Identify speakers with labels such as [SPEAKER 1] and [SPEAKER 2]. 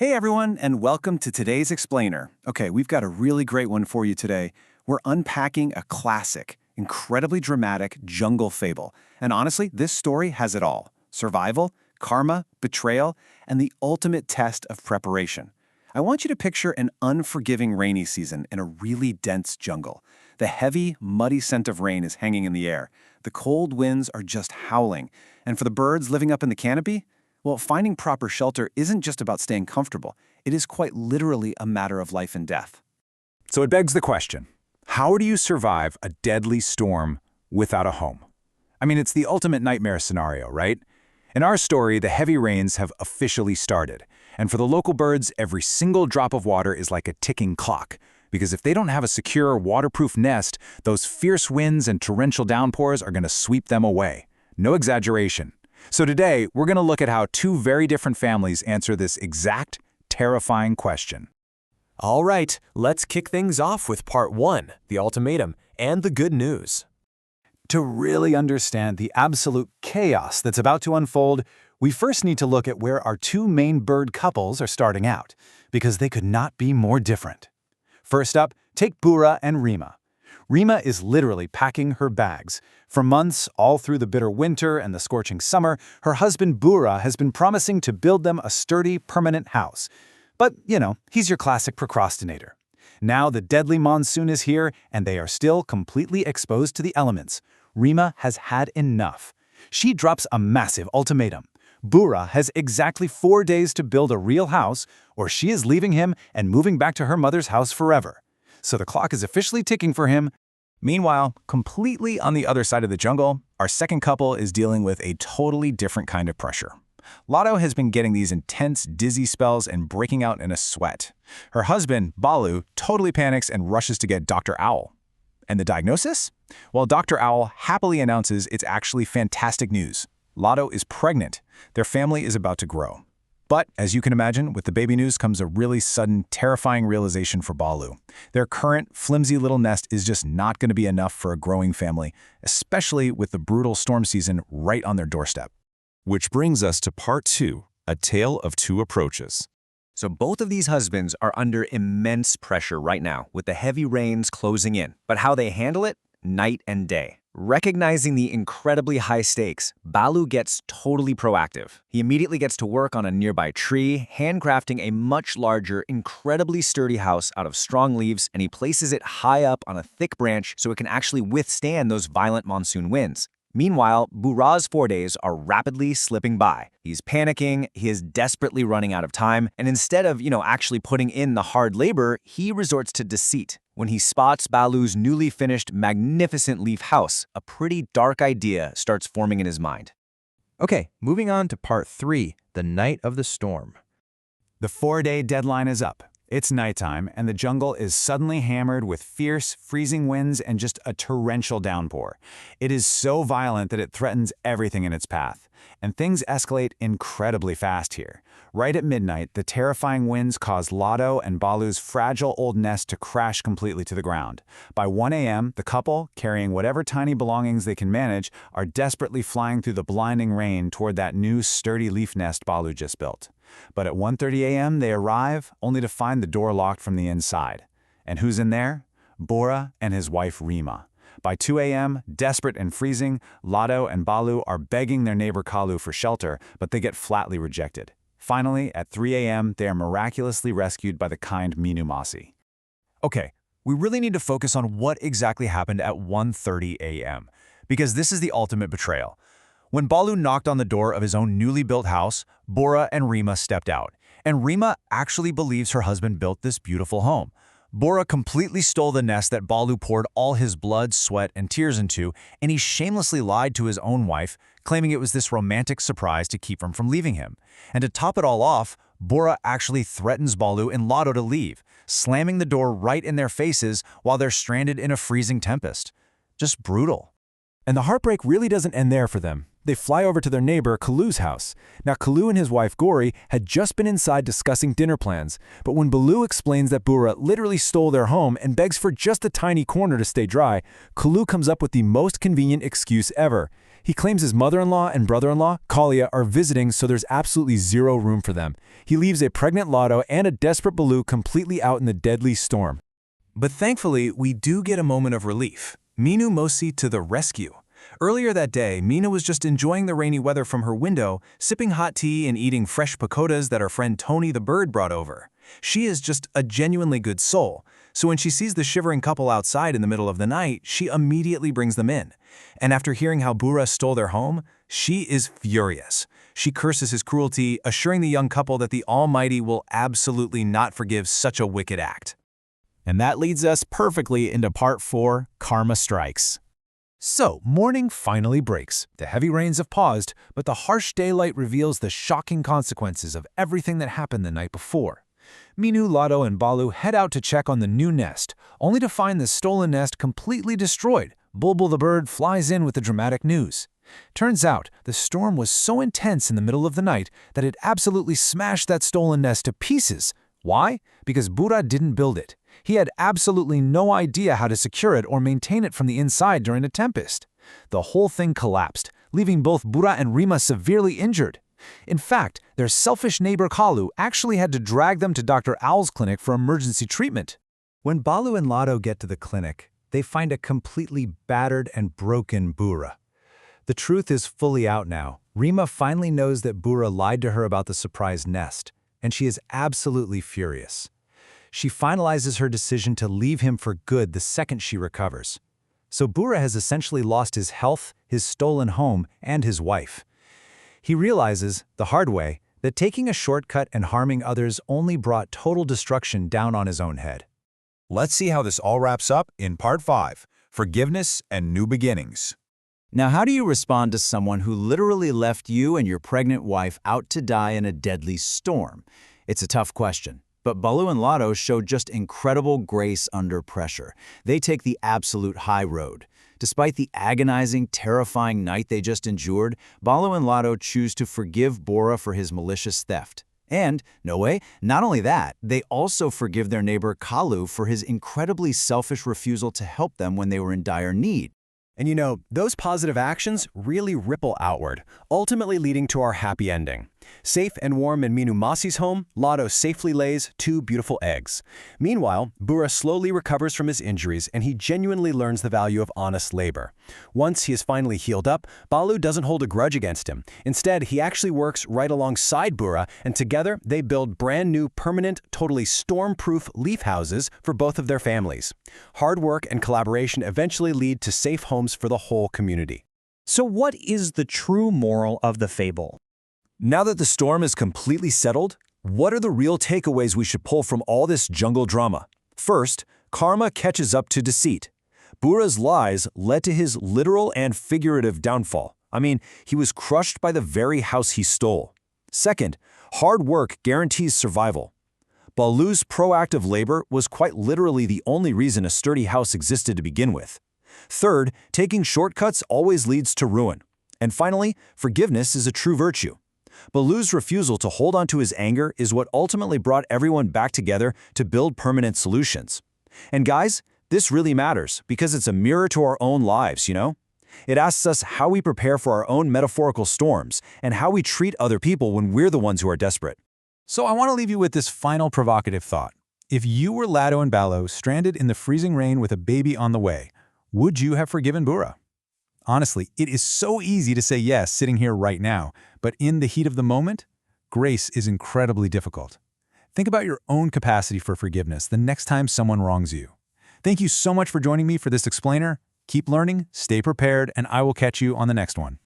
[SPEAKER 1] Hey everyone, and welcome to today's Explainer. Okay, we've got a really great one for you today. We're unpacking a classic, incredibly dramatic jungle fable. And honestly, this story has it all: survival, karma, betrayal, and the ultimate test of preparation. I want you to picture an unforgiving rainy season in a really dense jungle. The heavy, muddy scent of rain is hanging in the air. The cold winds are just howling. And for the birds living up in the canopy, well, finding proper shelter isn't just about staying comfortable. It is quite literally a matter of life and death.
[SPEAKER 2] So it begs the question, how do you survive a deadly storm without a home? I mean, it's the ultimate nightmare scenario, right? In our story, the heavy rains have officially started. And for the local birds, every single drop of water is like a ticking clock. Because if they don't have a secure, waterproof nest, those fierce winds and torrential downpours are going to sweep them away. No exaggeration. So today, we're going to look at how two very different families answer this exact, terrifying question.
[SPEAKER 3] All right, let's kick things off with part 1, the ultimatum, and the good news.
[SPEAKER 4] To really understand the absolute chaos that's about to unfold, we first need to look at where our two main bird couples are starting out, because they could not be more different. First up, take Burra and Rima. Rima is literally packing her bags. For months, all through the bitter winter and the scorching summer, her husband Burra has been promising to build them a sturdy, permanent house. But, he's your classic procrastinator. Now the deadly monsoon is here, and they are still completely exposed to the elements. Rima has had enough. She drops a massive ultimatum. Burra has exactly 4 days to build a real house, or she is leaving him and moving back to her mother's house forever. So the clock is officially ticking for him.
[SPEAKER 2] Meanwhile, completely on the other side of the jungle, our second couple is dealing with a totally different kind of pressure. Lotto has been getting these intense, dizzy spells and breaking out in a sweat. Her husband, Balu, totally panics and rushes to get Dr. Owl. And the diagnosis? Well, Dr. Owl happily announces it's actually fantastic news. Lotto is pregnant. Their family is about to grow. But, as you can imagine, with the baby news comes a really sudden, terrifying realization for Balu. Their current, flimsy little nest is just not going to be enough for a growing family, especially with the brutal storm season right on their doorstep.
[SPEAKER 5] Which brings us to part 2, a tale of two approaches.
[SPEAKER 6] So both of these husbands are under immense pressure right now, with the heavy rains closing in. But how they handle it? Night and day. Recognizing the incredibly high stakes, Balu gets totally proactive. He immediately gets to work on a nearby tree, handcrafting a much larger, incredibly sturdy house out of strong leaves, and he places it high up on a thick branch so it can actually withstand those violent monsoon winds. Meanwhile, Burra's 4 days are rapidly slipping by. He's panicking, he is desperately running out of time, and instead of, actually putting in the hard labor, he resorts to deceit. When he spots Balu's newly finished, magnificent leaf house, a pretty dark idea starts forming in his mind.
[SPEAKER 3] Okay, moving on to part 3, the night of the storm.
[SPEAKER 4] The 4-day deadline is up. It's nighttime, and the jungle is suddenly hammered with fierce, freezing winds and just a torrential downpour. It is so violent that it threatens everything in its path. And things escalate incredibly fast here. Right at midnight, the terrifying winds cause Lotto and Balu's fragile old nest to crash completely to the ground. By 1 a.m., the couple, carrying whatever tiny belongings they can manage, are desperately flying through the blinding rain toward that new, sturdy leaf nest Balu just built. But at 1:30 a.m., they arrive, only to find the door locked from the inside. And who's in there? Burra and his wife Rima. By 2 a.m., desperate and freezing, Lotto and Balu are begging their neighbor Kalu for shelter, but they get flatly rejected. Finally, at 3 a.m., they are miraculously rescued by the kind Minu Masi.
[SPEAKER 3] Okay, we really need to focus on what exactly happened at 1:30 a.m., because this is the ultimate betrayal. When Balu knocked on the door of his own newly built house, Burra and Rima stepped out. And Rima actually believes her husband built this beautiful home. Burra completely stole the nest that Balu poured all his blood, sweat, and tears into, and he shamelessly lied to his own wife, claiming it was this romantic surprise to keep him from leaving him. And to top it all off, Burra actually threatens Balu and Lotto to leave, slamming the door right in their faces while they're stranded in a freezing tempest. Just brutal.
[SPEAKER 7] And the heartbreak really doesn't end there for them.
[SPEAKER 3] they fly over to their neighbor Kalu's house. Now, Kalu and his wife Gori had just been inside discussing dinner plans, but when Baloo explains that Bura literally stole their home and begs for just a tiny corner to stay dry, Kalu comes up with the most convenient excuse ever. He claims his mother-in-law and brother-in-law, Kalia, are visiting, so there's absolutely zero room for them. He leaves a pregnant Lotto and a desperate Baloo completely out in the deadly storm.
[SPEAKER 2] But thankfully, we do get a moment of relief. Minu Mosi to the rescue. Earlier that day, Mina was just enjoying the rainy weather from her window, sipping hot tea and eating fresh pakodas that her friend Tony the bird brought over. She is just a genuinely good soul, so when she sees the shivering couple outside in the middle of the night, she immediately brings them in. And after hearing how Bura stole their home, she is furious. She curses his cruelty, assuring the young couple that the Almighty will absolutely not forgive such a wicked act.
[SPEAKER 3] And that leads us perfectly into Part 4, Karma Strikes. So, morning finally breaks. The heavy rains have paused, but the harsh daylight reveals the shocking consequences of everything that happened the night before. Minu, Lotto, and Baloo head out to check on the new nest, only to find the stolen nest completely destroyed. Bulbul the bird flies in with the dramatic news. Turns out, the storm was so intense in the middle of the night that it absolutely smashed that stolen nest to pieces. Why? Because Bura didn't build it. He had absolutely no idea how to secure it or maintain it from the inside during a tempest. The whole thing collapsed, leaving both Bura and Rima severely injured. In fact, their selfish neighbor Kalu actually had to drag them to Dr. Owl's clinic for emergency treatment. When Baloo and Lotto get to the clinic, they find a completely battered and broken Bura. The truth is fully out now. Rima finally knows that Bura lied to her about the surprise nest, and she is absolutely furious. She finalizes her decision to leave him for good the second she recovers. So Bura has essentially lost his health, his stolen home, and his wife. He realizes, the hard way, that taking a shortcut and harming others only brought total destruction down on his own head.
[SPEAKER 5] Let's see how this all wraps up in Part 5, Forgiveness and New Beginnings.
[SPEAKER 4] Now, how do you respond to someone who literally left you and your pregnant wife out to die in a deadly storm? It's a tough question. But Baloo and Lotto show just incredible grace under pressure. They take the absolute high road. Despite the agonizing, terrifying night they just endured, Baloo and Lotto choose to forgive Bora for his malicious theft. And, no way, not only that, they also forgive their neighbor Kalu for his incredibly selfish refusal to help them when they were in dire need.
[SPEAKER 1] And you know, those positive actions really ripple outward, ultimately leading to our happy ending. Safe and warm in Minu Masi's home, Lotto safely lays 2 beautiful eggs. Meanwhile, Bura slowly recovers from his injuries and he genuinely learns the value of honest labor. Once he is finally healed up, Baloo doesn't hold a grudge against him. Instead, he actually works right alongside Bura, and together they build brand new, permanent, totally storm-proof leaf houses for both of their families. Hard work and collaboration eventually lead to safe homes for the whole community.
[SPEAKER 7] So what is the true moral of the fable?
[SPEAKER 3] Now that the storm is completely settled, what are the real takeaways we should pull from all this jungle drama? First, karma catches up to deceit. Bura's lies led to his literal and figurative downfall. I mean, he was crushed by the very house he stole. Second, hard work guarantees survival. Baloo's proactive labor was quite literally the only reason a sturdy house existed to begin with. Third, taking shortcuts always leads to ruin. And finally, forgiveness is a true virtue. Baloo's refusal to hold on to his anger is what ultimately brought everyone back together to build permanent solutions. And guys, this really matters because it's a mirror to our own lives, you know? It asks us how we prepare for our own metaphorical storms and how we treat other people when we're the ones who are desperate.
[SPEAKER 2] So I want to leave you with this final provocative thought. If you were Lado and Baloo stranded in the freezing rain with a baby on the way, would you have forgiven Bura? Honestly, it is so easy to say yes sitting here right now, but in the heat of the moment, grace is incredibly difficult. Think about your own capacity for forgiveness the next time someone wrongs you. Thank you so much for joining me for this explainer. Keep learning, stay prepared, and I will catch you on the next one.